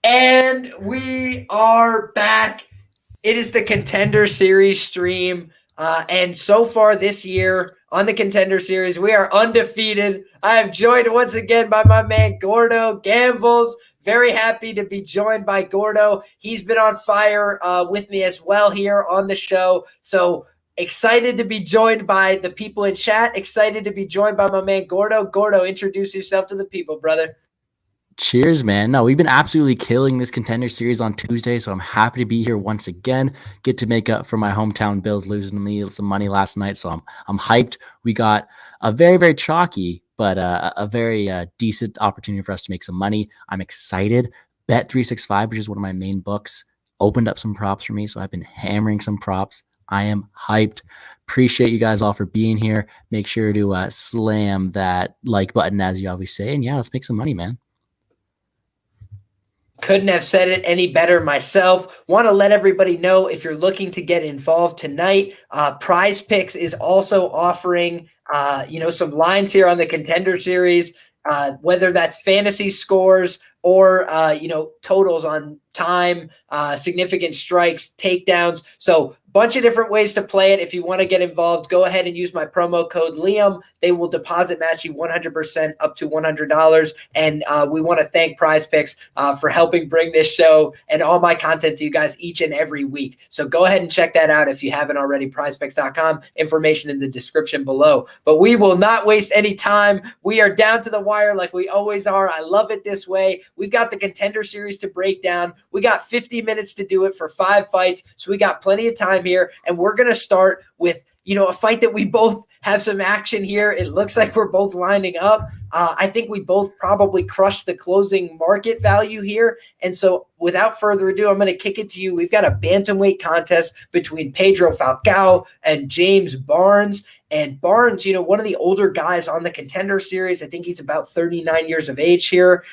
And we are back. It is the Contender Series stream. And so far this year on the Contender Series, we are undefeated. I am joined once again by my man, Gordo Gambles. Very happy to be joined by Gordo. He's been on fire with me as well here on the show. So excited to be joined by the people in chat. Excited to be joined by my man, Gordo. Gordo, introduce yourself to the people, brother. Cheers, man. No, we've been absolutely killing this Contender Series on Tuesday, so I'm happy to be here once again. Get to make up for my hometown Bills losing to me some money last night, so I'm hyped. We got a very, very chalky, but a very decent opportunity for us to make some money. I'm excited. Bet365, which is one of my main books, opened up some props for me, so I've been hammering some props. I am hyped. Appreciate you guys all for being here. Make sure to slam that like button, as you always say, and yeah, let's make some money, man. Couldn't have said it any better myself. Want to let everybody know, if you're looking to get involved tonight, PrizePicks is also offering some lines here on the Contender Series, whether that's fantasy scores or totals on time, significant strikes, takedowns. So bunch of different ways to play it. If you want to get involved, go ahead and use my promo code Liam. They will deposit match you 100% up to $100. And we want to thank PrizePicks for helping bring this show and all my content to you guys each and every week. So go ahead and check that out if you haven't already, prizepicks.com. Information in the description below. But we will not waste any time. We are down to the wire like we always are. I love it this way. We've got the Contender Series to break down. We got 50 minutes to do it for 5 fights. So we got plenty of time here, and we're going to start with a fight that we both have some action here. It looks like we're both lining up. I think we both probably crushed the closing market value here. And so without further ado, I'm going to kick it to you. We've got a bantamweight contest between Pedro Falcao and James Barnes. And Barnes, one of the older guys on the Contender Series. I think he's about 39 years of age here,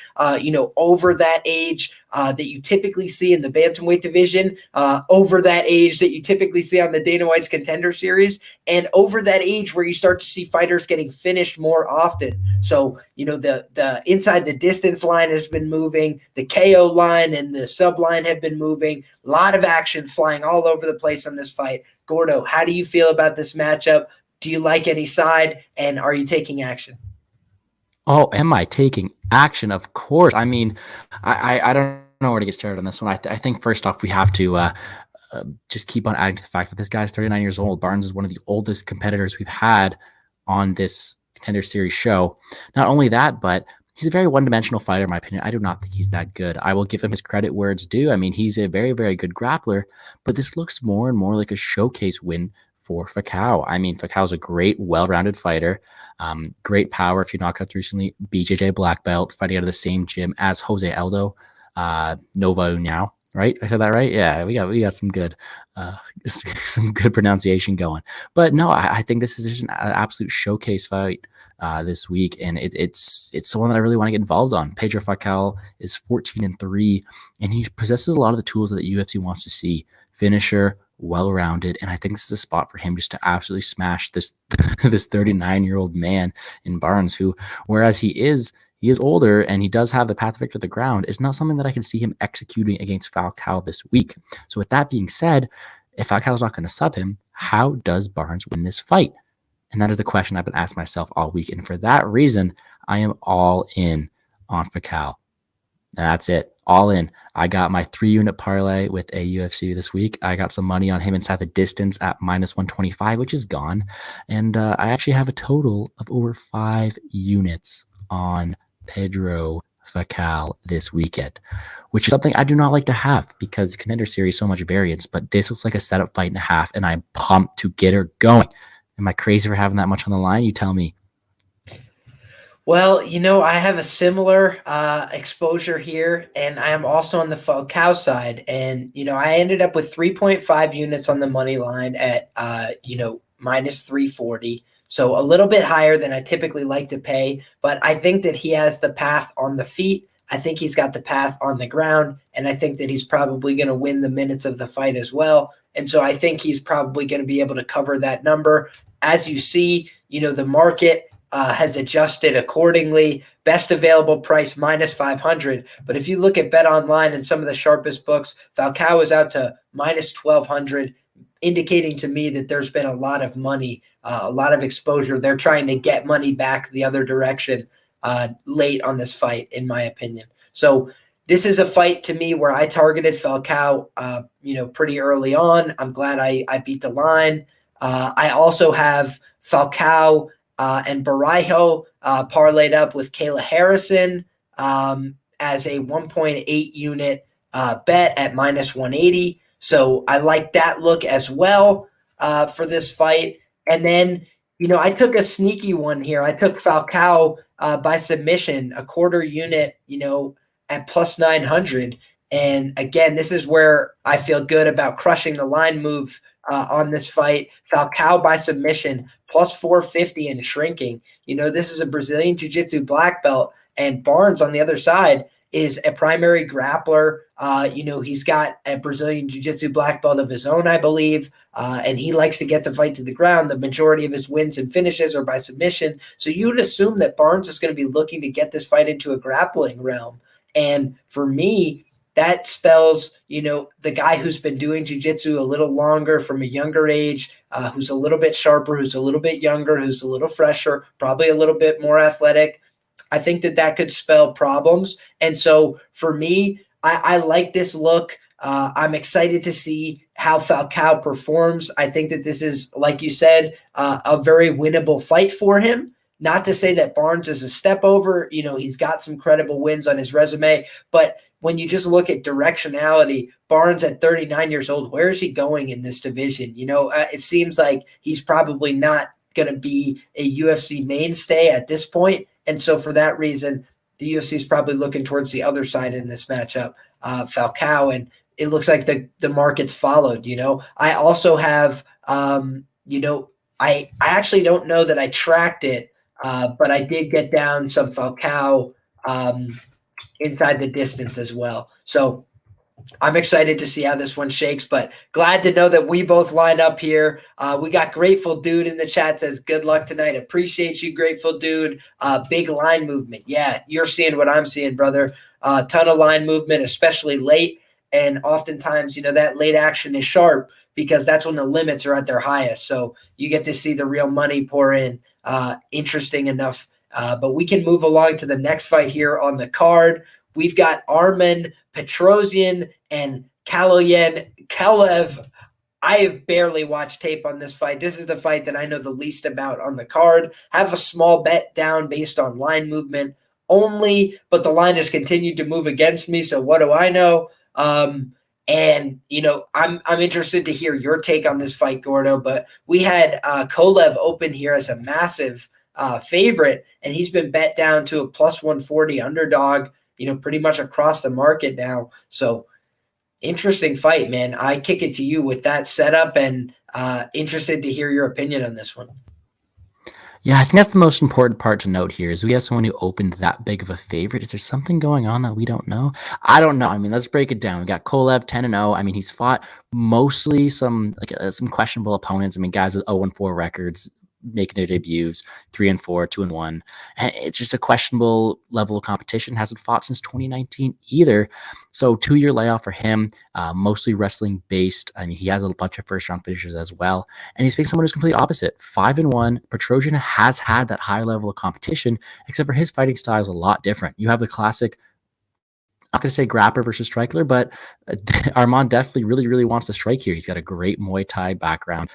over that age that you typically see in the bantamweight division, over that age that you typically see on the Dana White's Contender Series, and over that age where you start to see fighters getting finished more often. So, the inside the distance line has been moving, the KO line and the sub line have been moving. A lot of action flying all over the place on this fight. Gordo, how do you feel about this matchup? Do you like any side, and are you taking action? Oh, am I taking action? Of course. I mean, I don't know where to get started on this one. I think first off, we have to just keep on adding to the fact that this guy's 39 years old. Barnes is one of the oldest competitors we've had on this Contender Series show. Not only that, but he's a very one-dimensional fighter, in my opinion. I do not think he's that good. I will give him his credit where it's due. I mean, he's a very, very good grappler, but this looks more and more like a showcase win for Falcao. I mean, Falcao's a great, well-rounded fighter. Great power. If you knockouts recently, BJJ black belt, fighting out of the same gym as Jose Aldo, Nova Uniao. Right? I said that right? Yeah, we got some good pronunciation going. But no, I think this is just an absolute showcase fight this week, and it's the one that I really want to get involved on. Pedro Falcao is 14-3, and he possesses a lot of the tools that the UFC wants to see. Finisher, well-rounded, and I think this is a spot for him just to absolutely smash this 39-year-old man in Barnes, who, whereas he is older and he does have the path victor to the ground, is not something that I can see him executing against Falcao this week. So with that being said, if Falcao's not going to sub him, how does Barnes win this fight? And that is the question I've been asking myself all week. And for that reason, I am all in on Falcao. And that's it. All in. I got my 3-unit parlay with a UFC this week. I got some money on him inside the distance at -125, which is gone. And I actually have a total of over 5 units on Pedro Falcao this weekend, which is something I do not like to have because the Contender Series so much variance, but this looks like a setup fight and a half, and I'm pumped to get her going. Am I crazy for having that much on the line? You tell me. Well, I have a similar exposure here, and I am also on the Falcao side. And, I ended up with 3.5 units on the money line at, -340. So a little bit higher than I typically like to pay. But I think that he has the path on the feet. I think he's got the path on the ground. And I think that he's probably going to win the minutes of the fight as well. And so I think he's probably going to be able to cover that number. As you see, the market has adjusted accordingly. Best available price minus 500. But if you look at Bet Online and some of the sharpest books, Falcao is out to minus 1,200, indicating to me that there's been a lot of money, a lot of exposure. They're trying to get money back the other direction late on this fight, in my opinion. So this is a fight to me where I targeted Falcao, pretty early on. I'm glad I beat the line. I also have Falcao and Barajo parlayed up with Kayla Harrison as a 1.8 unit bet at minus 180. So I like that look as well for this fight. And then, I took a sneaky one here. I took Falcao by submission, a quarter unit, at plus 900. And again, this is where I feel good about crushing the line move on this fight. Falcao by submission, plus 450 and shrinking. This is a Brazilian Jiu-Jitsu black belt, and Barnes on the other side is a primary grappler. He's got a Brazilian Jiu-Jitsu black belt of his own, I believe, and he likes to get the fight to the ground. The majority of his wins and finishes are by submission. So you'd assume that Barnes is going to be looking to get this fight into a grappling realm. And for me, that spells, the guy who's been doing jiu-jitsu a little longer from a younger age, who's a little bit sharper, who's a little bit younger, who's a little fresher, probably a little bit more athletic. I think that could spell problems. And so for me, I like this look. I'm excited to see how Falcao performs. I think that this is, like you said, a very winnable fight for him. Not to say that Barnes is a step over. He's got some credible wins on his resume. But when you just look at directionality, Barnes at 39 years old, where is he going in this division? It seems like he's probably not going to be a UFC mainstay at this point. And so for that reason, the UFC is probably looking towards the other side in this matchup, Falcao, and it looks like the market's followed. I also have, I actually don't know that I tracked it, but I did get down some Falcao inside the distance as well. So I'm excited to see how this one shakes, but glad to know that we both line up here. We got Grateful Dude in the chat, says, good luck tonight. Appreciate you, Grateful Dude. Big line movement. Yeah, you're seeing what I'm seeing, brother. Ton of line movement, especially late. And oftentimes, that late action is sharp because that's when the limits are at their highest. So you get to see the real money pour in. Interesting enough. But we can move along to the next fight here on the card. We've got Arman Petrosian and Kalev. I have barely watched tape on this fight. This is the fight that I know the least about on the card. Have a small bet down based on line movement only, but the line has continued to move against me. So what do I know? I'm interested to hear your take on this fight, Gordo. But we had Kolev open here as a massive favorite, and he's been bet down to a plus 140 underdog, pretty much across the market now. So interesting fight, man. I kick it to you with that setup, and interested to hear your opinion on this one. Yeah, I think that's the most important part to note here is we have someone who opened that big of a favorite. Is there something going on that we don't know? I don't know. I mean, let's break it down. We got Kolev 10-0. I mean, he's fought mostly some questionable opponents. I mean, guys with 0-4 records making their debuts, 3-4, 2-1. It's just a questionable level of competition. Hasn't fought since 2019 either. So 2-year layoff for him, mostly wrestling based. I mean, he has a bunch of first round finishes as well. And he's facing someone who's completely opposite. 5-1. Petrosian has had that high level of competition, except for his fighting style is a lot different. You have the classic, I'm not going to say grappler versus striker, but Arman definitely really, really wants to strike here. He's got a great Muay Thai background.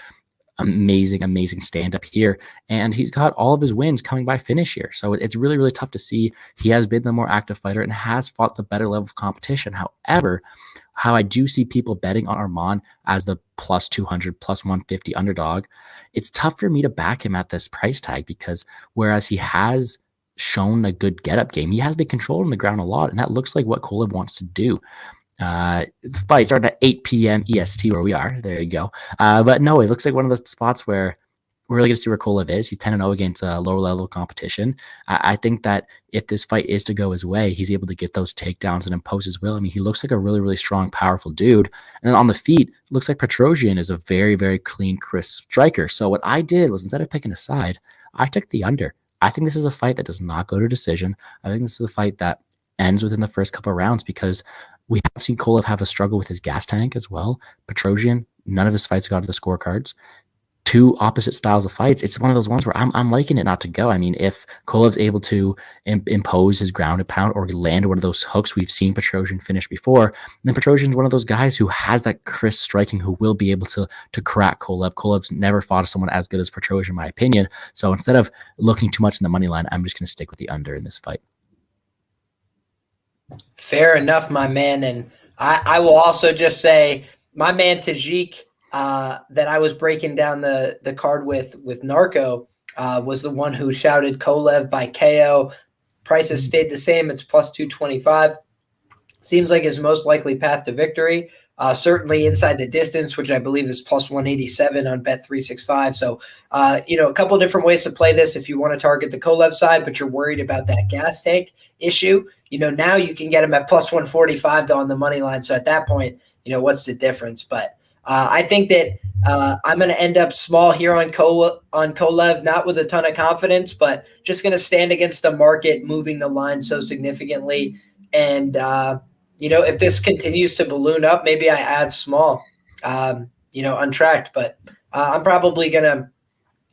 Amazing stand-up here. And he's got all of his wins coming by finish here. So it's really, really tough to see. He has been the more active fighter and has fought the better level of competition. However, how I do see people betting on Arman as the plus 200, plus 150 underdog, it's tough for me to back him at this price tag because whereas he has shown a good get-up game, he has been controlling the ground a lot, and that looks like what Kolev wants to do. Fight started at 8 p.m. EST where we are. There you go. But no, it looks like one of the spots where we're really going to see where Kolev is. He's 10-0 against a lower level competition. I think that if this fight is to go his way, he's able to get those takedowns and impose his will. I mean, he looks like a really, really strong, powerful dude. And then on the feet, it looks like Petrosian is a very, very clean, crisp striker. So what I did was instead of picking a side, I took the under. I think this is a fight that does not go to decision. I think this is a fight that ends within the first couple of rounds because we have seen Kovalev have a struggle with his gas tank as well. Petrosian, none of his fights got to the scorecards. Two opposite styles of fights. It's one of those ones where I'm liking it not to go. I mean, if Kovalev's able to impose his ground and pound or land one of those hooks we've seen Petrosian finish before, then Petrosian's one of those guys who has that crisp striking who will be able to crack Kovalev. Kovalev's never fought someone as good as Petrosian, in my opinion. So instead of looking too much in the money line, I'm just going to stick with the under in this fight. Fair enough, my man. And I will also just say my man Tajik, that I was breaking down the card with Narco, was the one who shouted Kovalev by KO. Price has stayed the same. It's plus 225. Seems like his most likely path to victory. Certainly inside the distance, which I believe is plus 187 on Bet365. So, a couple different ways to play this if you want to target the Kovalev side, but you're worried about that gas tank issue. Now you can get him at plus 145 though on the money line. So at that point, what's the difference? But I think that I'm going to end up small here on Kovalev, not with a ton of confidence, but just going to stand against the market moving the line so significantly. And, if this continues to balloon up, maybe I add small, untracked. But I'm probably going to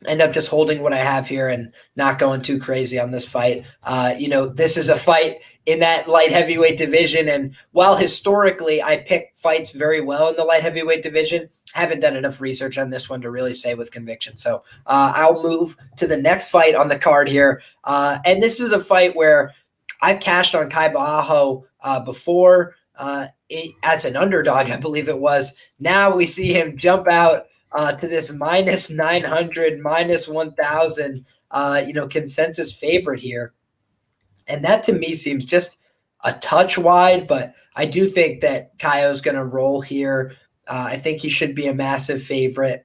end up just holding what I have here and not going too crazy on this fight. This is a fight in that light heavyweight division. And while historically I pick fights very well in the light heavyweight division, I haven't done enough research on this one to really say with conviction. So I'll move to the next fight on the card here. And this is a fight where I've cashed on Kai Barajo before as an underdog, I believe it was. Now we see him jump out to this minus 900, minus 1,000, consensus favorite here. And that to me seems just a touch wide, but I do think that Kaio's going to roll here. I think he should be a massive favorite.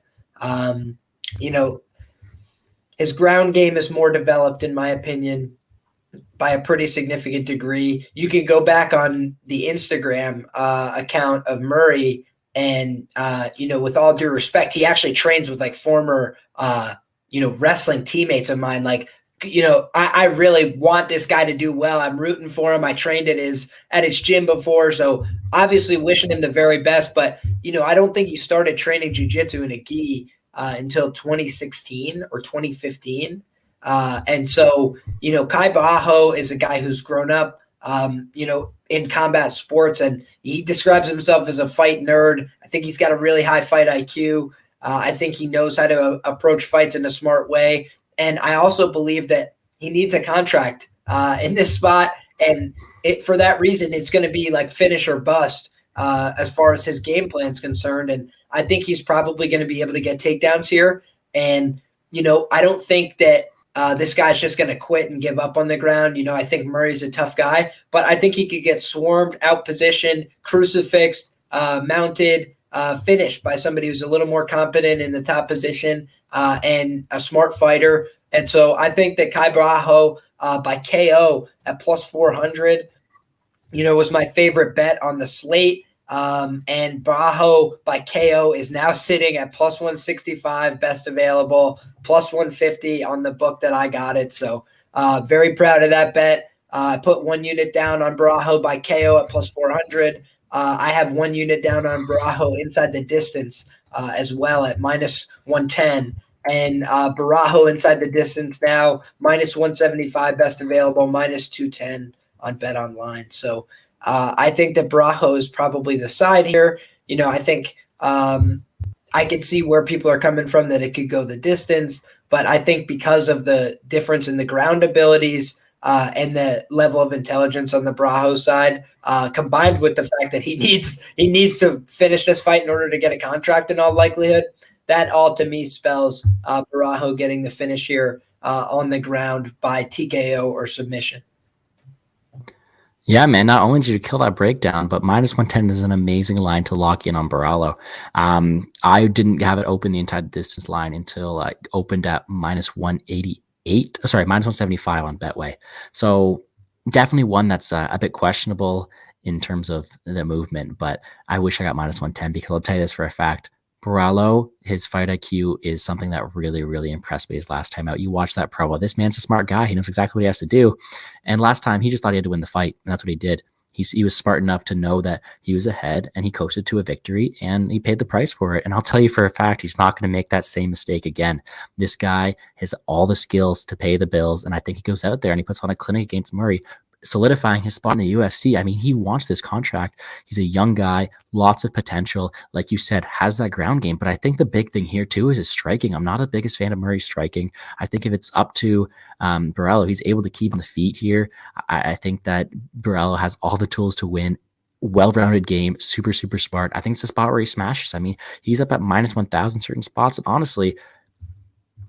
His ground game is more developed, in my opinion, by a pretty significant degree. You can go back on the Instagram account of Murray, and, with all due respect, he actually trains with like former, wrestling teammates of mine. Like, I really want this guy to do well. I'm rooting for him. I trained at his gym before. So obviously wishing him the very best, but, I don't think he started training jiu-jitsu in a gi until 2016 or 2015. And so, Kai Barajo is a guy who's grown up, in combat sports, and he describes himself as a fight nerd. I think he's got a really high fight IQ. I think he knows how to approach fights in a smart way. And I also believe that he needs a contract in this spot. And for that reason, it's going to be like finish or bust as far as his game plan is concerned. And I think he's probably going to be able to get takedowns here. And, I don't think that this guy's just going to quit and give up on the ground. I think Murray's a tough guy, but I think he could get swarmed, outpositioned, crucifixed, mounted, finished by somebody who's a little more competent in the top position and a smart fighter. And so I think that Kai Barajo by KO at plus 400, was my favorite bet on the slate. And Barajo by KO is now sitting at plus 165, best available, plus 150 on the book that I got it. So very proud of that bet. I put 1 unit down on Barajo by KO at plus 400. I have 1 unit down on Barajo inside the distance as well at minus 110. And Barajo inside the distance now, minus 175, best available, minus 210 on Bet Online. So I think that Barajo is probably the side here. I think I could see where people are coming from that it could go the distance, but I think because of the difference in the ground abilities and the level of intelligence on the Barajo side, combined with the fact that he needs to finish this fight in order to get a contract in all likelihood, that all to me spells Barajo getting the finish here on the ground by TKO or submission. Yeah, man, not only did you kill that breakdown, but minus 110 is an amazing line to lock in on Barajo. I didn't have it open the entire distance line until I opened at minus 188. Sorry, minus 175 on Betway. So definitely one that's a bit questionable in terms of the movement, but I wish I got minus 110 because I'll tell you this for a fact. Barallo, his fight IQ is something that really, really impressed me his last time out. You watch that promo. This man's a smart guy. He knows exactly what he has to do. And last time, he just thought he had to win the fight, and that's what he did. He was smart enough to know that he was ahead, and he coasted to a victory, and he paid the price for it. And I'll tell you for a fact, he's not going to make that same mistake again. This guy has all the skills to pay the bills, and I think he goes out there and he puts on a clinic against Murray, solidifying his spot in the UFC. I mean, he wants this contract. He's a young guy, lots of potential. Like you said, has that ground game. But I think the big thing here too is his striking. I'm not the biggest fan of Murray's striking. I think if it's up to Barallo, he's able to keep on the feet here. I think that Barallo has all the tools to win. Well-rounded game, super, super smart. I think it's the spot where he smashes. I mean, he's up at minus 1,000 certain spots. And honestly,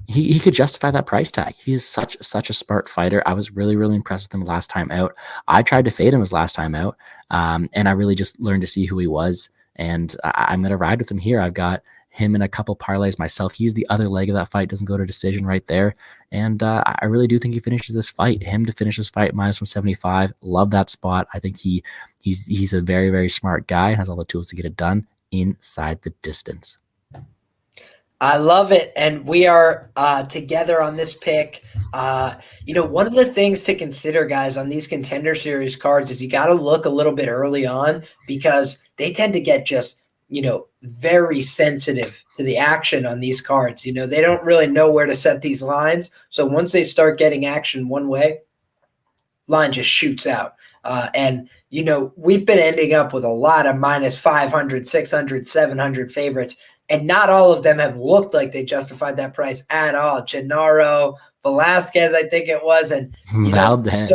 he could justify that price tag. He's such a smart fighter. I was really, really impressed with him last time out. I tried to fade him his last time out, and I really just learned to see who he was. And I'm going to ride with him here. I've got him in a couple parlays myself. He's the other leg of that fight. Doesn't go to decision right there. And I really do think he finishes this fight. Him to finish this fight minus 175. Love that spot. I think he's a very, very smart guy and has all the tools to get it done inside the distance. I love it. And we are together on this pick. One of the things to consider, guys, on these Contender Series cards is you got to look a little bit early on because they tend to get just, very sensitive to the action on these cards. They don't really know where to set these lines. So once they start getting action one way, line just shoots out. We've been ending up with a lot of minus 500, 600, 700 favorites. And not all of them have looked like they justified that price at all. Gennaro, Velasquez, I think it was, and Valdez.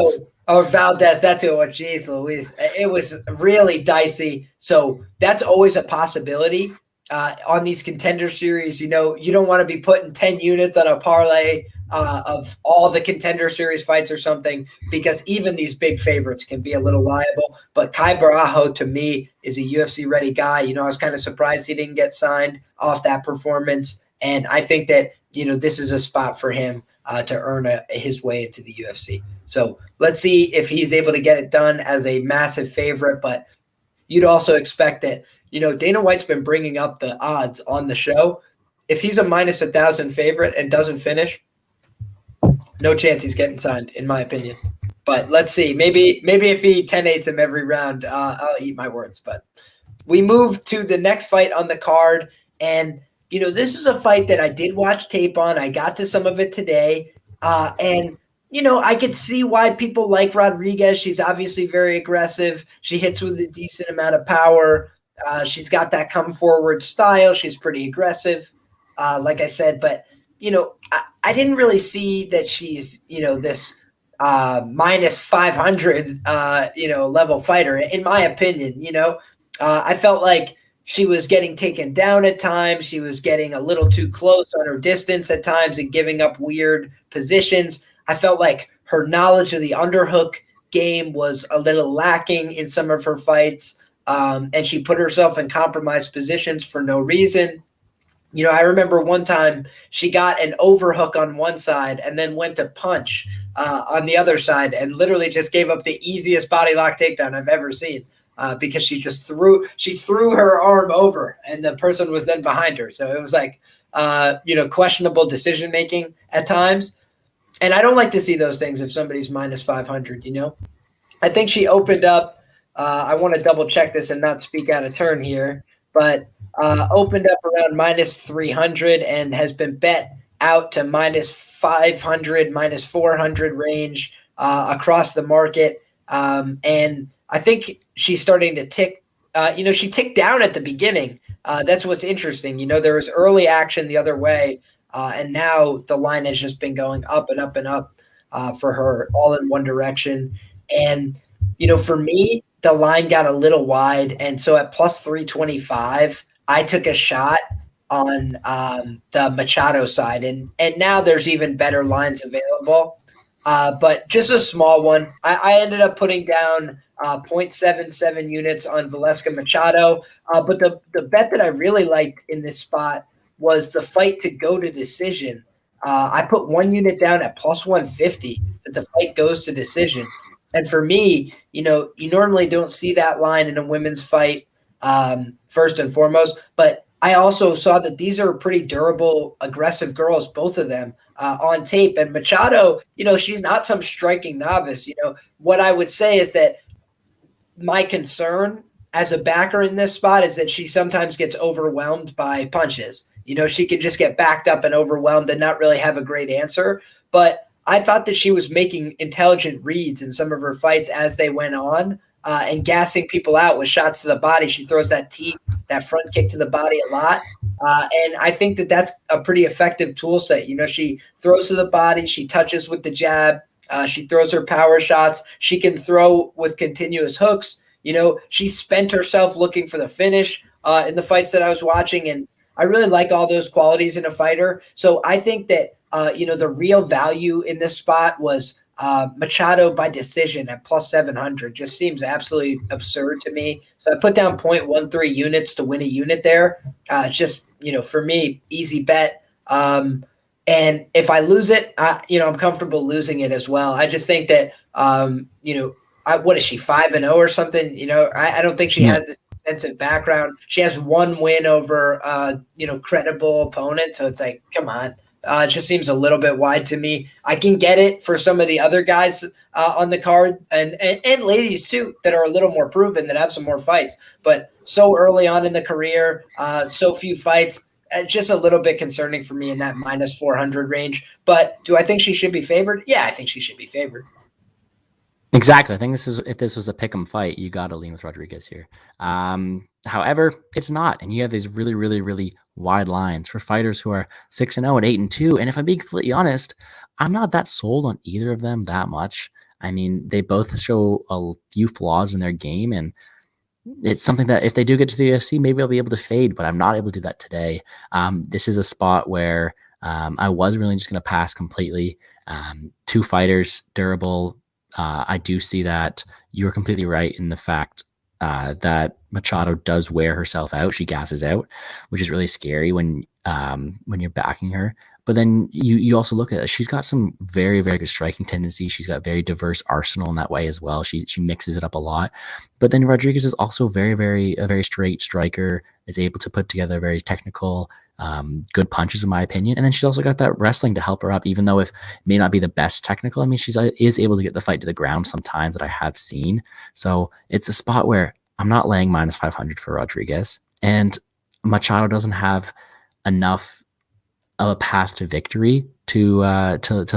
Valdez, that's who it was. Jeez Louise. It was really dicey. So that's always a possibility on these Contender Series. You don't want to be putting 10 units on a parlay of all the Contender Series fights or something, because even these big favorites can be a little liable. But Kai Barajo, to me, is a UFC-ready guy. I was kind of surprised he didn't get signed off that performance. And I think that, this is a spot for him to earn his way into the UFC. So let's see if he's able to get it done as a massive favorite. But you'd also expect that, Dana White's been bringing up the odds on the show. If he's a minus 1,000 favorite and doesn't finish, no chance he's getting signed, in my opinion. But let's see. Maybe if he 10-8s him every round, I'll eat my words. But we move to the next fight on the card. And, this is a fight that I did watch tape on. I got to some of it today. I could see why people like Rodriguez. She's obviously very aggressive. She hits with a decent amount of power. She's got that come forward style. She's pretty aggressive, like I said. But, I didn't really see that she's, this minus 500, level fighter, in my opinion. I felt like she was getting taken down at times. She was getting a little too close on her distance at times and giving up weird positions. I felt like her knowledge of the underhook game was a little lacking in some of her fights, and she put herself in compromised positions for no reason. I remember one time she got an overhook on one side and then went to punch on the other side and literally just gave up the easiest body lock takedown I've ever seen because she threw her arm over and the person was then behind her. So it was like, questionable decision making at times. And I don't like to see those things if somebody's minus 500, I think she opened up, I want to double check this and not speak out of turn here, but opened up around minus 300 and has been bet out to minus 500, minus 400 range across the market. And I think she's starting to tick, she ticked down at the beginning. That's what's interesting. There was early action the other way. And now the line has just been going up and up and up for her, all in one direction. And, for me, the line got a little wide. And so at plus 325, I took a shot on the Machado side. And now there's even better lines available. But just a small one. I ended up putting down 0.77 units on Valeska Machado. But the bet that I really liked in this spot was the fight to go to decision. I put 1 unit down at plus 150 that the fight goes to decision. And for me, you normally don't see that line in a women's fight first and foremost, but I also saw that these are pretty durable, aggressive girls, both of them, on tape. And Machado, she's not some striking novice. What I would say is that my concern as a backer in this spot is that she sometimes gets overwhelmed by punches. She can just get backed up and overwhelmed and not really have a great answer. But I thought that she was making intelligent reads in some of her fights as they went on, and gassing people out with shots to the body. She throws that front kick to the body a lot. And I think that that's a pretty effective tool set. She throws to the body, she touches with the jab, she throws her power shots. She can throw with continuous hooks. She spent herself looking for the finish in the fights that I was watching. And I really like all those qualities in a fighter. So I think that, the real value in this spot was Machado by decision at plus 700. Just seems absolutely absurd to me. So I put down 0.13 units to win a unit there. It's just, for me, easy bet. And if I lose it, I'm comfortable losing it as well. I just think that, what is she, 5-0 or something? I don't think she has this extensive background. She has one win over, credible opponent. So it's like, come on. It just seems a little bit wide to me. I can get it for some of the other guys on the card and ladies too that are a little more proven, that have some more fights. But so early on in the career, so few fights, just a little bit concerning for me in that minus 400 range. But do I think she should be favored? Yeah, I think she should be favored. Exactly. I think if this was a pick'em fight, you got to lean with Rodriguez here. However, it's not, and you have these really, really, really wide lines for fighters who are 6-0 and 8-2. And if I'm being completely honest, I'm not that sold on either of them that much. I mean, they both show a few flaws in their game, and it's something that if they do get to the UFC, maybe I'll be able to fade, but I'm not able to do that today. This is a spot where I was really just going to pass completely. Two fighters, durable. I do see that you're completely right in the fact that Machado does wear herself out. She gasses out, which is really scary when you're backing her. But then you also look at it. She's got some very, very good striking tendencies. She's got very diverse arsenal in that way as well. She mixes it up a lot. But then Rodriguez is also a very straight striker, is able to put together very technical, good punches, in my opinion. And then she's also got that wrestling to help her up, even though it may not be the best technical. I mean, she is able to get the fight to the ground sometimes that I have seen. So it's a spot where I'm not laying minus 500 for Rodriguez. And Machado doesn't have enough of a path to victory to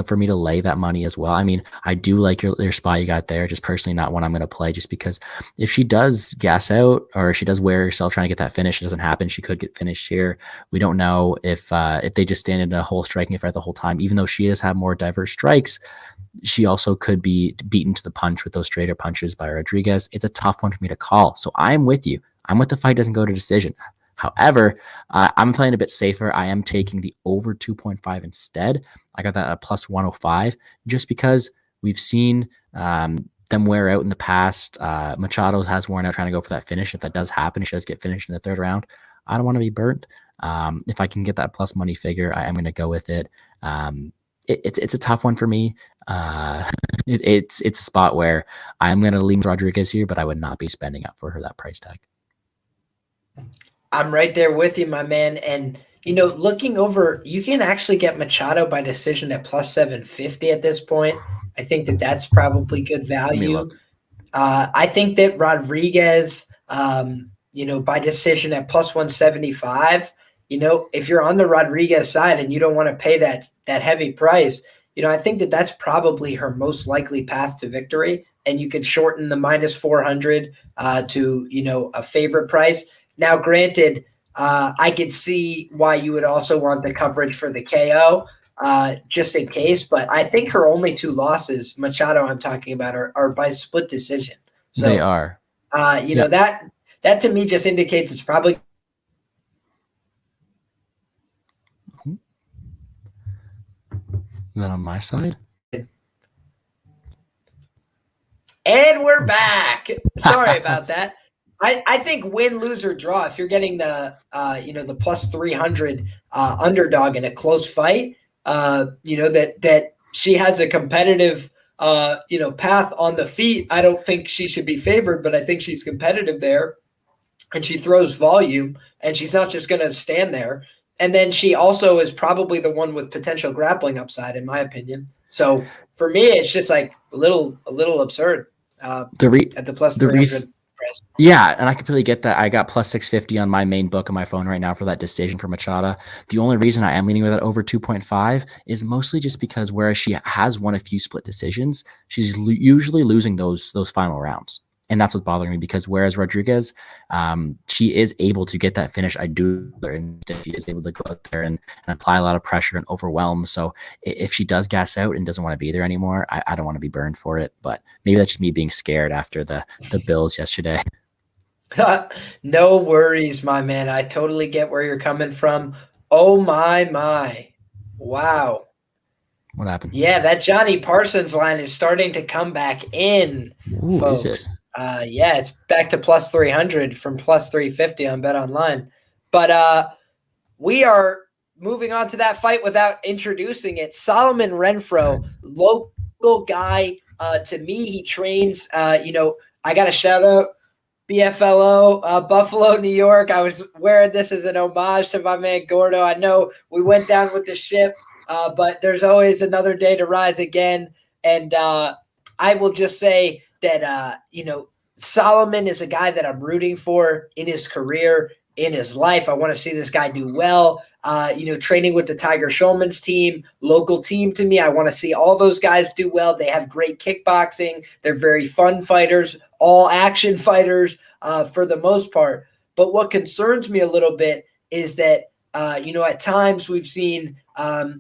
for me to lay that money as well. I mean, I do like your spot you got there, just personally not one I'm going to play, just because if she does gas out or if she does wear herself trying to get that finish, it doesn't happen. She could get finished here. We don't know if they just stand in a whole striking fight the whole time. Even though she does have more diverse strikes, she also could be beaten to the punch with those straighter punches by Rodriguez. It's a tough one for me to call. So I'm with you. I'm with the fight doesn't go to decision. However, I'm playing a bit safer. I am taking the over 2.5 instead. I got that at plus 105 just because we've seen them wear out in the past. Machado has worn out trying to go for that finish. If that does happen, if she does get finished in the third round, I don't want to be burnt. If I can get that plus money figure, I am going to go with it. It's a tough one for me. It's a spot where I'm going to lean Rodriguez here, but I would not be spending up for her that price tag. I'm right there with you, my man. And, looking over, you can actually get Machado by decision at plus 750 at this point. I think that that's probably good value. I think that Rodriguez, by decision at plus 175, if you're on the Rodriguez side and you don't want to pay that heavy price, I think that that's probably her most likely path to victory. And you could shorten the minus 400 to, a favorite price. Now, granted, I could see why you would also want the coverage for the KO, just in case. But I think her only two losses, Machado I'm talking about, are by split decision. So, they are. That to me just indicates it's probably. Is that on my side? And we're back. Sorry about that. I think win, lose, or draw. If you're getting the the plus 300 underdog in a close fight, that she has a competitive path on the feet. I don't think she should be favored, but I think she's competitive there. and she throws volume, and she's not just going to stand there. And then she also is probably the one with potential grappling upside, in my opinion. So for me, it's just like a little absurd The re- at the plus the 300. Yeah, and I completely get that. I got plus 650 on my main book on my phone right now for that decision for Machada. The only reason I am leaning with that over 2.5 is mostly just because whereas she has won a few split decisions, she's usually losing those final rounds. And that's what's bothering me because whereas Rodriguez, she is able to get that finish. I do, and she is able to go out there and apply a lot of pressure and overwhelm. So if she does gas out and doesn't want to be there anymore, I don't want to be burned for it. But maybe that's just me being scared after the Bills yesterday. No worries, my man. I totally get where you're coming from. Oh my. Wow. What happened? Yeah, that Johnny Parsons line is starting to come back in, Ooh, folks. is it? Yeah, it's back to plus 300 from plus 350 on Bet Online. But we are moving on to that fight without introducing it. Solomon Renfro, local guy. To me, he trains. I got a shout out BFLO, Buffalo, New York. I was wearing this as an homage to my man Gordo. I know we went down with the ship, but there's always another day to rise again. And I will just say that, Solomon is a guy that I'm rooting for in his career, in his life. I want to see this guy do well. Training with the Tiger Schulman's team, local team to me. I want to see all those guys do well. They have great kickboxing. They're very fun fighters, all action fighters for the most part. But what concerns me a little bit is that, at times we've seen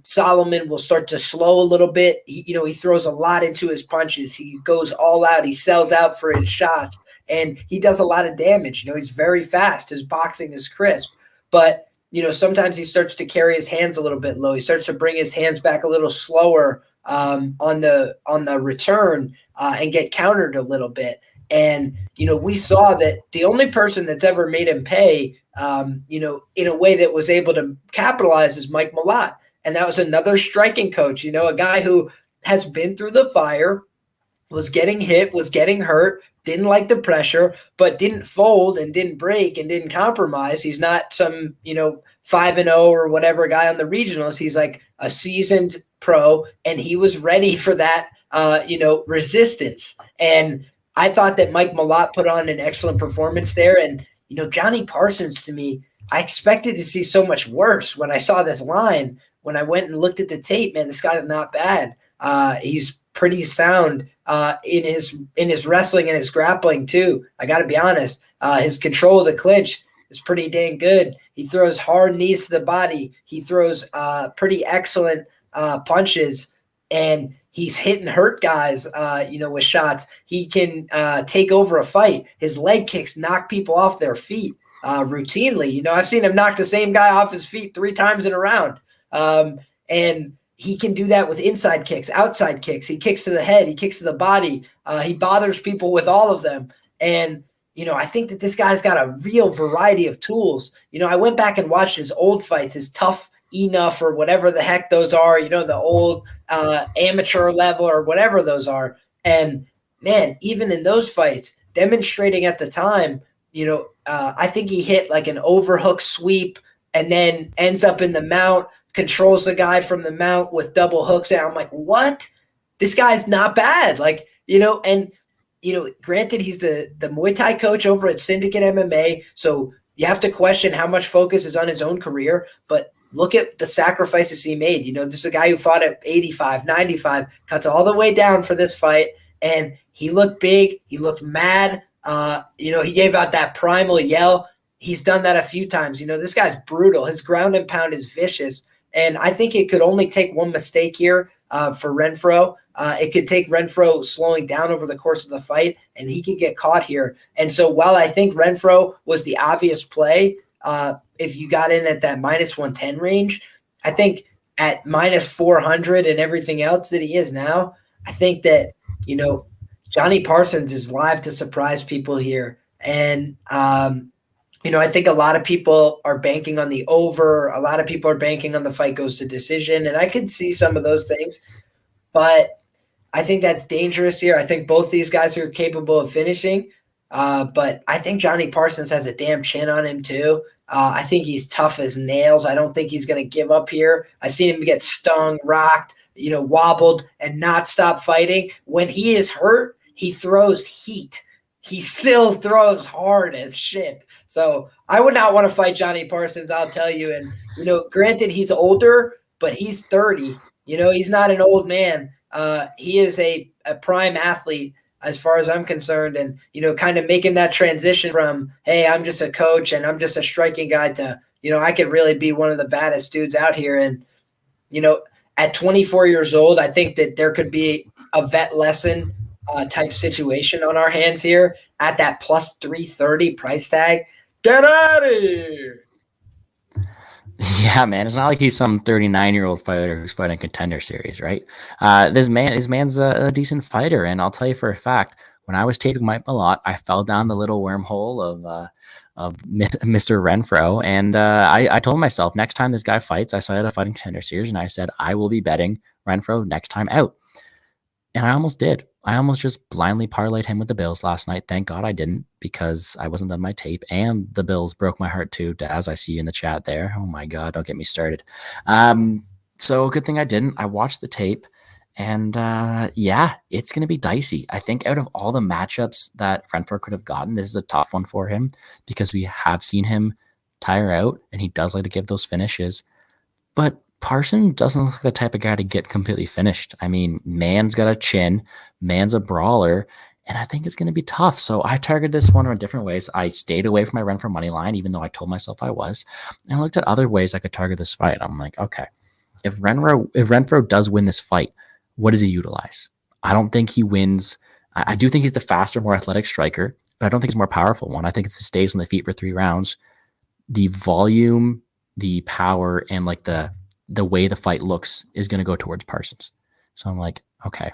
Solomon will start to slow a little bit. He throws a lot into his punches. He goes all out. He sells out for his shots. And he does a lot of damage. He's very fast. His boxing is crisp. But, sometimes he starts to carry his hands a little bit low. He starts to bring his hands back a little slower on the return and get countered a little bit. And, we saw that the only person that's ever made him pay, in a way that was able to capitalize is Mike Malott. And that was another striking coach, a guy who has been through the fire, was getting hit, was getting hurt, didn't like the pressure, but didn't fold and didn't break and didn't compromise. He's not some, 5-0 or whatever guy on the regionals. He's like a seasoned pro, and he was ready for that, resistance. And I thought that Mike Malott put on an excellent performance there. And, Johnny Parsons, to me, I expected to see so much worse when I saw this line. When I went and looked at the tape, man, this guy's not bad. He's pretty sound in his wrestling and his grappling too. I got to be honest. His control of the clinch is pretty dang good. He throws hard knees to the body. He throws pretty excellent punches, and he's hit and hurt guys, with shots. He can take over a fight. His leg kicks knock people off their feet routinely. I've seen him knock the same guy off his feet 3 times in a round. And he can do that with inside kicks, outside kicks. He kicks to the head. He kicks to the body. He bothers people with all of them. And, I think that this guy's got a real variety of tools. I went back and watched his old fights, his Tough Enough or whatever the heck those are, the old amateur level or whatever those are. And, man, even in those fights, demonstrating at the time, I think he hit like an overhook sweep and then ends up in the mount, controls the guy from the mount with double hooks. And I'm like, what? This guy's not bad. Granted, he's the Muay Thai coach over at Syndicate MMA. So you have to question how much focus is on his own career. But look at the sacrifices he made. This is a guy who fought at 85, 95, cuts all the way down for this fight. And he looked big. He looked mad. He gave out that primal yell. He's done that a few times. This guy's brutal. His ground and pound is vicious. And I think it could only take one mistake here for Renfro. It could take Renfro slowing down over the course of the fight, and he could get caught here. And so while I think Renfro was the obvious play, if you got in at that minus 110 range, I think at minus 400 and everything else that he is now, I think that, Johnny Parsons is live to surprise people here. And, I think a lot of people are banking on the over. A lot of people are banking on the fight goes to decision. And I could see some of those things. But I think that's dangerous here. I think both these guys are capable of finishing. But I think Johnny Parsons has a damn chin on him too. I think he's tough as nails. I don't think he's going to give up here. I've seen him get stung, rocked, wobbled, and not stop fighting. When he is hurt, he throws heat. He still throws hard as shit. So I would not want to fight Johnny Parsons, I'll tell you. And, granted, he's older, but he's 30. He's not an old man. He is a prime athlete as far as I'm concerned, and, kind of making that transition from, hey, I'm just a coach and I'm just a striking guy to, I could really be one of the baddest dudes out here. And, at 24 years old, I think that there could be a vet lesson type situation on our hands here at that plus 330 price tag. Get out of here. Yeah, man. It's not like he's some 39-year-old fighter who's fighting Contender series, right? This man's a decent fighter, and I'll tell you for a fact, when I was taping Mike Malott, I fell down the little wormhole of Mr. Renfro, and I told myself next time this guy fights, I saw he had a fighting Contender series, and I said I will be betting Renfro next time out, and I almost did. I almost just blindly parlayed him with the Bills last night. Thank God I didn't, because I wasn't done my tape, and the Bills broke my heart too, as I see you in the chat there. Oh my God, don't get me started. So good thing I didn't. I watched the tape, and yeah, it's going to be dicey. I think out of all the matchups that Renfro could have gotten, this is a tough one for him, because we have seen him tire out, and he does like to give those finishes. But Parsons doesn't look like the type of guy to get completely finished. I mean, man's got a chin, man's a brawler, and I think it's going to be tough. So I targeted this one in different ways. I stayed away from my Renfro money line, even though I told myself I was. And I looked at other ways I could target this fight. I'm like, okay, if Renfro does win this fight, what does he utilize? I don't think he wins. I do think he's the faster, more athletic striker, but I don't think he's a more powerful one. I think if he stays on the feet for 3 rounds, the volume, the power, and like the way the fight looks is going to go towards Parsons. So I'm like, okay,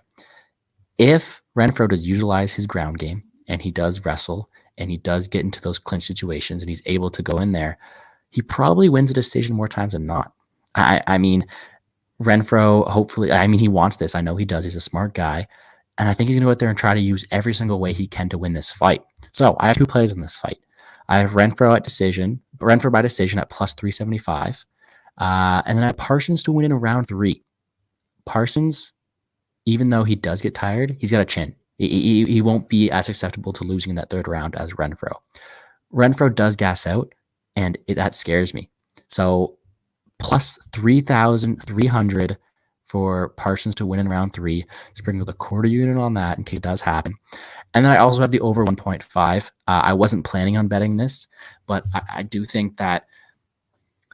if Renfro does utilize his ground game and he does wrestle and he does get into those clinch situations and he's able to go in there, he probably wins a decision more times than not. I mean, Renfro, hopefully, he wants this. I know he does. He's a smart guy. And I think he's going to go out there and try to use every single way he can to win this fight. So I have 2 plays in this fight. I have Renfro by decision at plus 375. And then I have Parsons to win in round 3. Parsons, even though he does get tired, he's got a chin. He won't be as susceptible to losing in that 3rd round as Renfro. Renfro does gas out, and that scares me. So plus 3,300 for Parsons to win in round 3. Sprinkle the quarter unit on that in case it does happen. And then I also have the over 1.5. I wasn't planning on betting this, but I do think that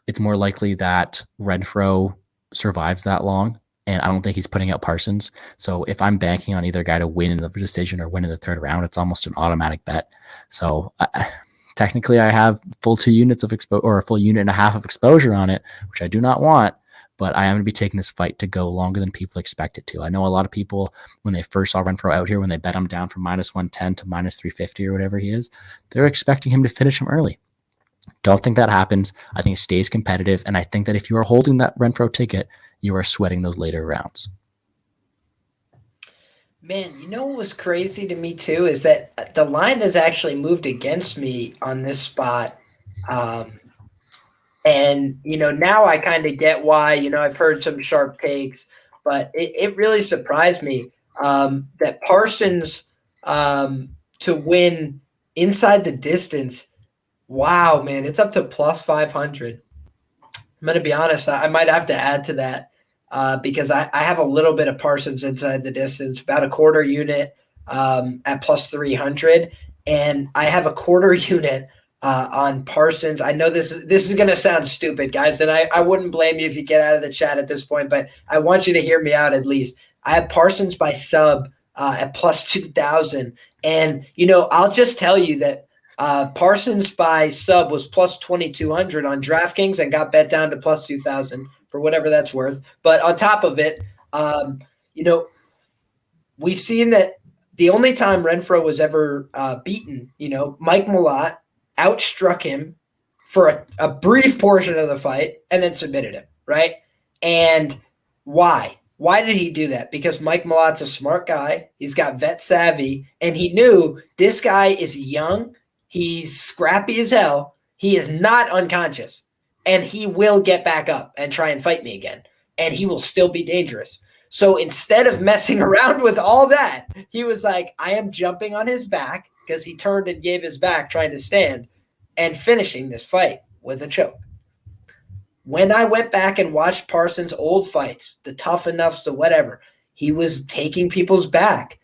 it's more likely that Renfro survives that long, and I don't think he's putting out Parsons. So if I'm banking on either guy to win in the decision or win in the 3rd round, it's almost an automatic bet. So technically I have full 2 units of exposure, or a full unit and a half of exposure on it, which I do not want, but I am going to be taking this fight to go longer than people expect it to. I know a lot of people, when they first saw Renfro out here, when they bet him down from minus 110 to minus 350 or whatever he is, they're expecting him to finish him early. Don't think that happens. I think it stays competitive, and I think that if you are holding that Renfro ticket, you are sweating those later rounds. Man, what was crazy to me too is that the line has actually moved against me on this spot. And, now I kind of get why, I've heard some sharp takes, but it really surprised me that Parsons to win inside the distance. Wow, man, it's up to plus 500. I'm going to be honest, I might have to add to that because I have a little bit of Parsons inside the distance, about a quarter unit at plus 300. And I have a quarter unit on Parsons. I know this is going to sound stupid, guys, and I wouldn't blame you if you get out of the chat at this point, but I want you to hear me out at least. I have Parsons by sub at plus 2,000. And, I'll just tell you that Parsons by sub was plus 2,200 on DraftKings and got bet down to plus 2,000 for whatever that's worth. But on top of it, we've seen that the only time Renfro was ever beaten, Mike Malott outstruck him for a brief portion of the fight and then submitted him, right? And why? Why did he do that? Because Mike Malot's a smart guy. He's got vet savvy, and he knew this guy is young. He's scrappy as hell. He is not unconscious, and he will get back up and try and fight me again, and he will still be dangerous. So instead of messing around with all that, he was like, I am jumping on his back because he turned and gave his back trying to stand and finishing this fight with a choke. When I went back and watched Parsons' old fights, the tough enoughs, the whatever, he was taking people's back.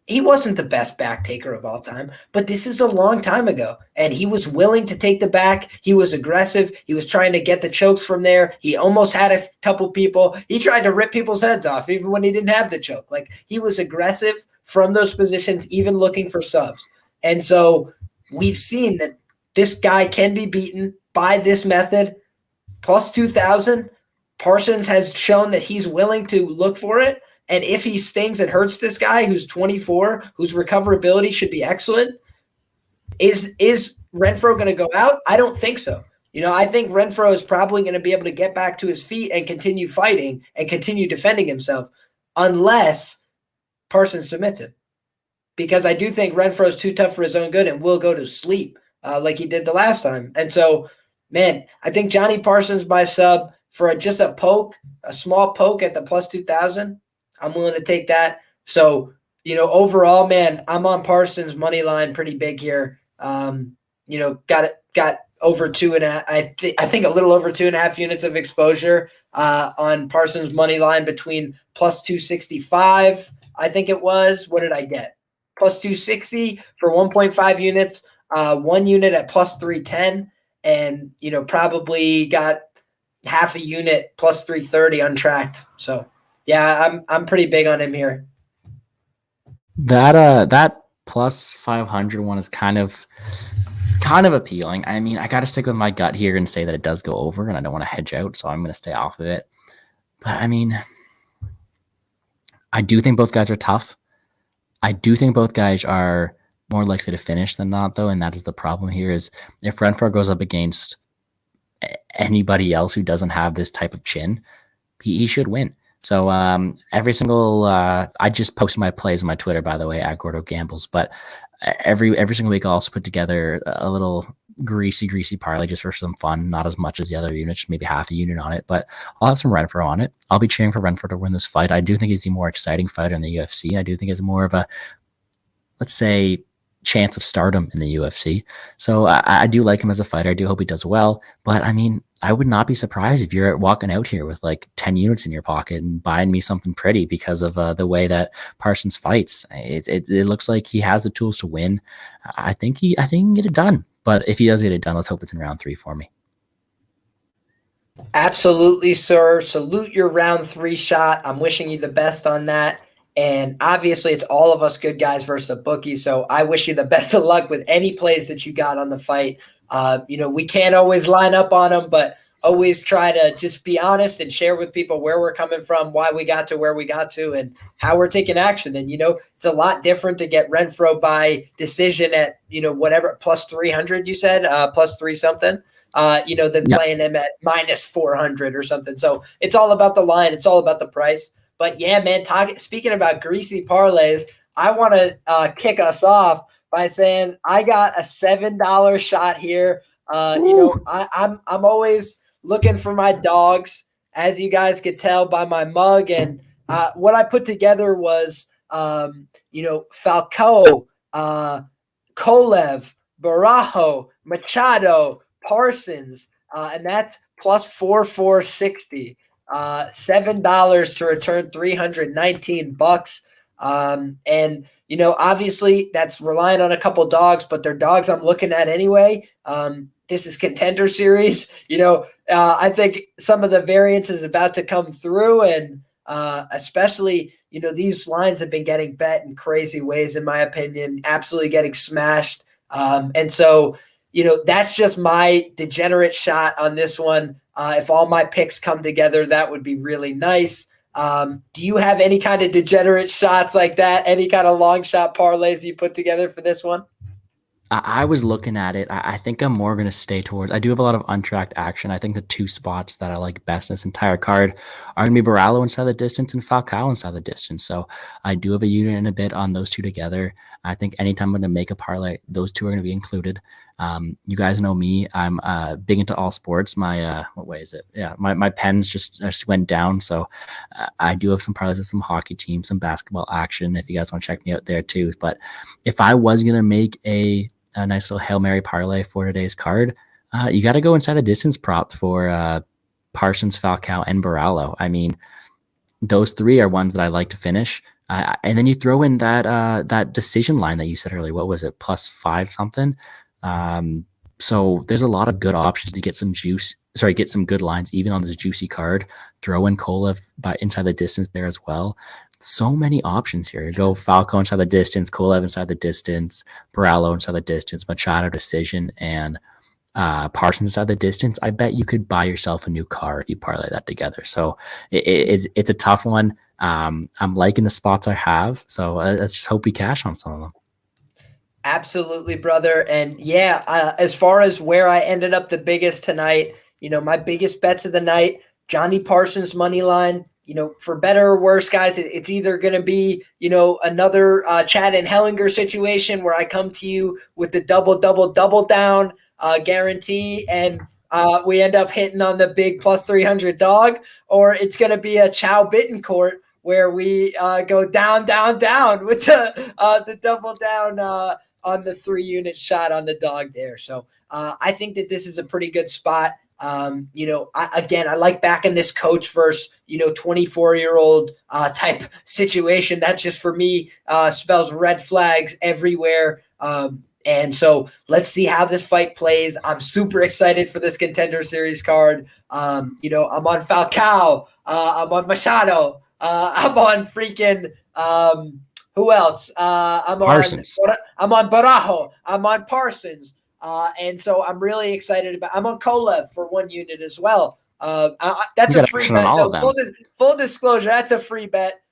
He wasn't the best back taker of all time, but this is a long time ago. And he was willing to take the back. He was aggressive. He was trying to get the chokes from there. He almost had a couple people. He tried to rip people's heads off even when he didn't have the choke. Like, he was aggressive from those positions, even looking for subs. And so we've seen that this guy can be beaten by this method. Plus 2,000, Parsons has shown that he's willing to look for it. And if he stings and hurts this guy who's 24, whose recoverability should be excellent, is Renfro going to go out? I don't think so. I think Renfro is probably going to be able to get back to his feet and continue fighting and continue defending himself unless Parsons submits him. Because I do think Renfro is too tough for his own good and will go to sleep like he did the last time. And so, man, I think Johnny Parsons by sub for just a poke, a small poke at the plus 2,000, I'm willing to take that. So, overall, man, I'm on Parsons money line pretty big here. Got over 2.5. I think a little over 2.5 units of exposure on Parsons money line between plus 265. I think it was. What did I get? Plus 260 for 1.5 units. 1 unit at plus 310, and probably got half a unit plus 330 untracked. So. Yeah, I'm pretty big on him here. That plus 500 one is kind of appealing. I mean, I got to stick with my gut here and say that it does go over, and I don't want to hedge out, so I'm going to stay off of it. But I mean, I do think both guys are tough. I do think both guys are more likely to finish than not, though, and that is the problem here. Is if Renfro goes up against anybody else who doesn't have this type of chin, he should win. So every single I just posted my plays on my Twitter, by the way, at Gordo Gambles. But every single week, I'll also put together a little greasy parlay just for some fun, not as much as the other units, maybe half a unit on it. But I'll have some Renfro on it. I'll be cheering for Renfro to win this fight. I do think he's the more exciting fighter in the UFC. I do think he's more of a, let's say, chance of stardom in the UFC. So I do like him as a fighter. I do hope he does well. But I mean, I would not be surprised if you're walking out here with like 10 units in your pocket and buying me something pretty because of the way that Parsons fights. It looks like he has the tools to win. I think he can get it done. But if he does get it done, let's hope it's in round 3 for me. Absolutely, sir. Salute your round 3 shot. I'm wishing you the best on that. And obviously, it's all of us good guys versus the bookie. So I wish you the best of luck with any plays that you got on the fight. We can't always line up on them, but always try to just be honest and share with people where we're coming from, why we got to where we got to, and how we're taking action. And, it's a lot different to get Renfro by decision at, whatever, plus 300, you said, plus 3 something, than playing him at minus 400 or something. So it's all about the line. It's all about the price. But yeah, man, speaking about greasy parlays, I want to kick us off by saying I got a $7 shot here. I'm always looking for my dogs, as you guys could tell by my mug. And what I put together was, Falcao, Kolev, Barajo, Machado, Parsons, and that's plus 460. $7 to return $319. And obviously that's relying on a couple dogs, but they're dogs I'm looking at anyway. This is Contender series. I think some of the variance is about to come through, and especially, these lines have been getting bet in crazy ways, in my opinion, absolutely getting smashed. And so, that's just my degenerate shot on this one. If all my picks come together, that would be really nice. Do you have any kind of degenerate shots like that? Any kind of long shot parlays you put together for this one? I was looking at it. I think I'm more going to stay towards. I do have a lot of untracked action. I think the two spots that I like best in this entire card are going to be Barallo inside the distance and Falcao inside the distance. So I do have a unit and a bit on those two together. I think anytime I'm going to make a parlay, those two are going to be included. You guys know me. I'm big into all sports. My what way is it? Yeah, my pens just went down. So I do have some parlays with some hockey teams, some basketball action. If you guys want to check me out there too. But if I was going to make a nice little Hail Mary parlay for today's card, you got to go inside the distance prop for Parsons, Falcao, and Barallo. I mean, those three are ones that I like to finish. And then you throw in that decision line that you said earlier. What was it? +5 something. So there's a lot of good options to get some juice. Sorry, get some good lines even on this juicy card. Throw in Kolev by inside the distance there as well. So many options here. Go Falco inside the distance, Kolev inside the distance, Barallo inside the distance, Machado decision, and Parsons inside the distance. I bet you could buy yourself a new car if you parlay that together. So it's a tough one. I'm liking the spots I have. So let's just hope we cash on some of them. Absolutely, brother. And yeah, as far as where I ended up the biggest tonight, my biggest bets of the night, Johnny Parsons money line. For better or worse, guys, it's either going to be, another Chad and Hellinger situation where I come to you with the double down guarantee and we end up hitting on the big +300 dog, or it's going to be a Chow Bittencourt where we go down with the double down on the 3-unit shot on the dog there. So I think that this is a pretty good spot. I like backing this coach versus, 24-year-old type situation. That just for me spells red flags everywhere. And so let's see how this fight plays. I'm super excited for this Contender Series card. I'm on Falcao. I'm on Machado. I'm on freaking who else? Parsons. I'm on Barajo. I'm on Parsons. And so I'm really excited I'm on Kolev for 1 unit as well. That's a free bet. Full disclosure, that's a free bet.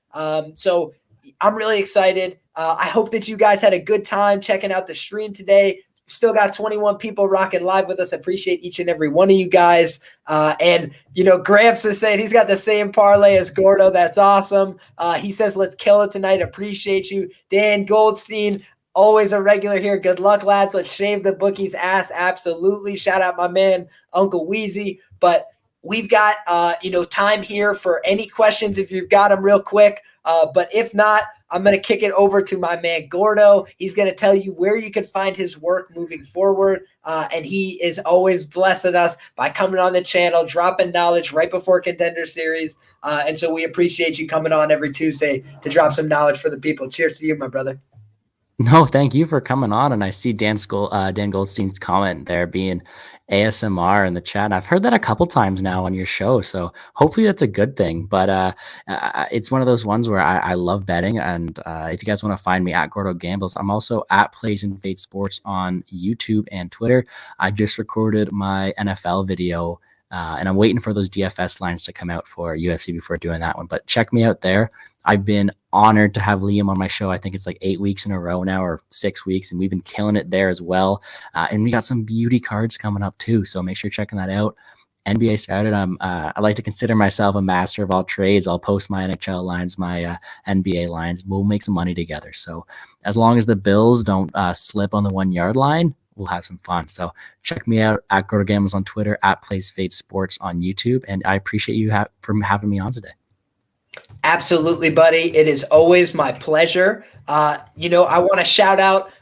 So I'm really excited. I hope that you guys had a good time checking out the stream today. Still got 21 people rocking live with us. I appreciate each and every one of you guys. And Gramps is saying he's got the same parlay as Gordo. That's awesome. He says, let's kill it tonight. Appreciate you. Dan Goldstein, always a regular here. Good luck, lads. Let's shave the bookie's ass. Absolutely. Shout out my man, Uncle Wheezy. But we've got, time here for any questions if you've got them real quick. But if not, I'm going to kick it over to my man Gordo. He's going to tell you where you can find his work moving forward. And he is always blessing us by coming on the channel, dropping knowledge right before Contender Series. And so we appreciate you coming on every Tuesday to drop some knowledge for the people. Cheers to you, my brother. No, thank you for coming on. And I see Dan Goldstein's comment there being ASMR in the chat. And I've heard that a couple times now on your show. So hopefully that's a good thing. But it's one of those ones where I love betting. And if you guys want to find me at Gordo Gambles, I'm also at Plays and Fade Sports on YouTube and Twitter. I just recorded my NFL video. And I'm waiting for those DFS lines to come out for UFC before doing that one. But check me out there. I've been honored to have Liam on my show. I think it's like 8 weeks in a row now or 6 weeks, and we've been killing it there as well. And we got some beauty cards coming up too, so make sure you're checking that out. NBA started. I like to consider myself a master of all trades. I'll post my NHL lines, my NBA lines. We'll make some money together. So as long as the Bills don't slip on the 1 yard line, we'll have some fun. So check me out at Gordo Gambles on Twitter, at Plays Fade Sports on YouTube. And I appreciate you for having me on today. Absolutely, buddy. It is always my pleasure. I want to shout out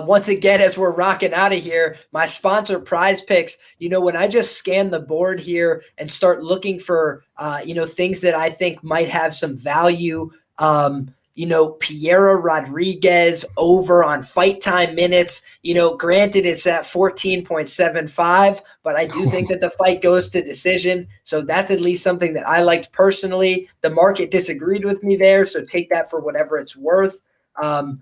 once again, as we're rocking out of here, my sponsor, PrizePicks. When I just scan the board here and start looking for, things that I think might have some value, Piera Rodriguez over on fight time minutes, granted it's at 14.75, but I do think that the fight goes to decision. So that's at least something that I liked personally. The market disagreed with me there, so take that for whatever it's worth. The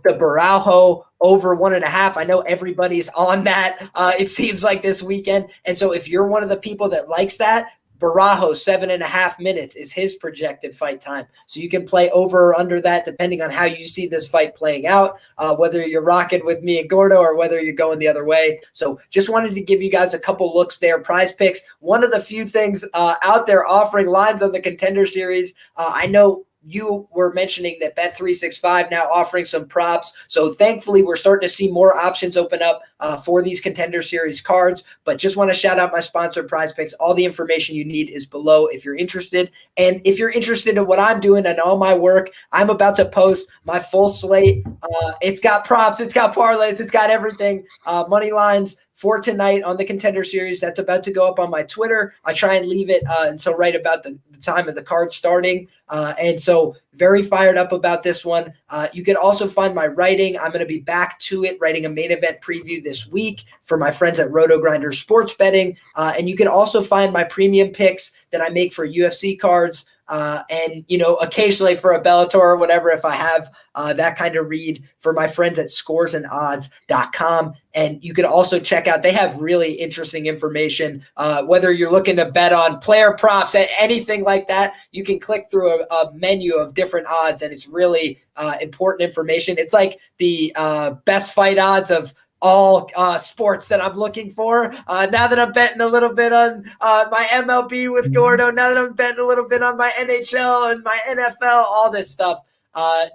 Baraujo over 1.5. I know everybody's on that. It seems like this weekend. And so if you're one of the people that likes that, Barajo, 7.5 minutes is his projected fight time. So you can play over or under that depending on how you see this fight playing out, whether you're rocking with me and Gordo or whether you're going the other way. So just wanted to give you guys a couple looks there. Prize Picks, one of the few things out there offering lines on the Contender Series. I know you were mentioning that Bet365 now offering some props. So thankfully, we're starting to see more options open up for these Contender Series cards. But just want to shout out my sponsor, Prize Picks. All the information you need is below if you're interested. And if you're interested in what I'm doing and all my work, I'm about to post my full slate. It's got props, it's got parlays, it's got everything. Money lines for tonight on the Contender Series. That's about to go up on my Twitter. I try and leave it until right about the time of the card starting. And so very fired up about this one. You can also find my writing. I'm going to be back to it, writing a main event preview this week for my friends at Roto Grinder Sports Betting. And you can also find my premium picks that I make for UFC cards. And, occasionally for a Bellator or whatever, if I have that kind of read for my friends at scoresandodds.com. And you can also check out, they have really interesting information, whether you're looking to bet on player props, anything like that, you can click through a menu of different odds, and it's really important information. It's like the best fight odds of all sports that I'm looking for. Now that I'm betting a little bit on my MLB with Gordo, now that I'm betting a little bit on my NHL and my NFL, all this stuff,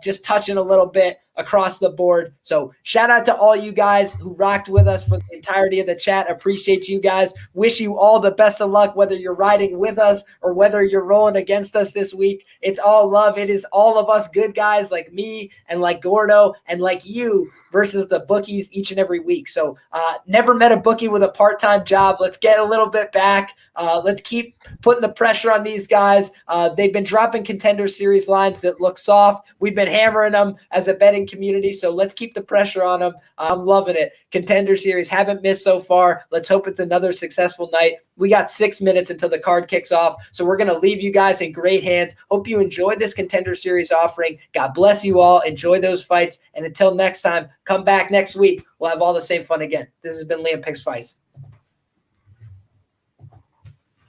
just touching a little bit across the board. So shout out to all you guys who rocked with us for the entirety of the chat. Appreciate you guys. Wish you all the best of luck, whether you're riding with us or whether you're rolling against us this week. It's all love. It is all of us good guys like me and like Gordo and like you versus the bookies each and every week. So never met a bookie with a part-time job. Let's get a little bit back. Let's keep putting the pressure on these guys. They've been dropping Contender Series lines that look soft. We've been hammering them as a betting community, so let's keep the pressure on them. I'm loving it. Contender Series haven't missed so far. Let's hope it's another successful night. We got 6 minutes until the card kicks off, so we're going to leave you guys in great hands. Hope you enjoyed this Contender Series offering. God bless you all. Enjoy those fights, and until next time, come back next week. We'll have all the same fun again. This has been Liam Picks Fights.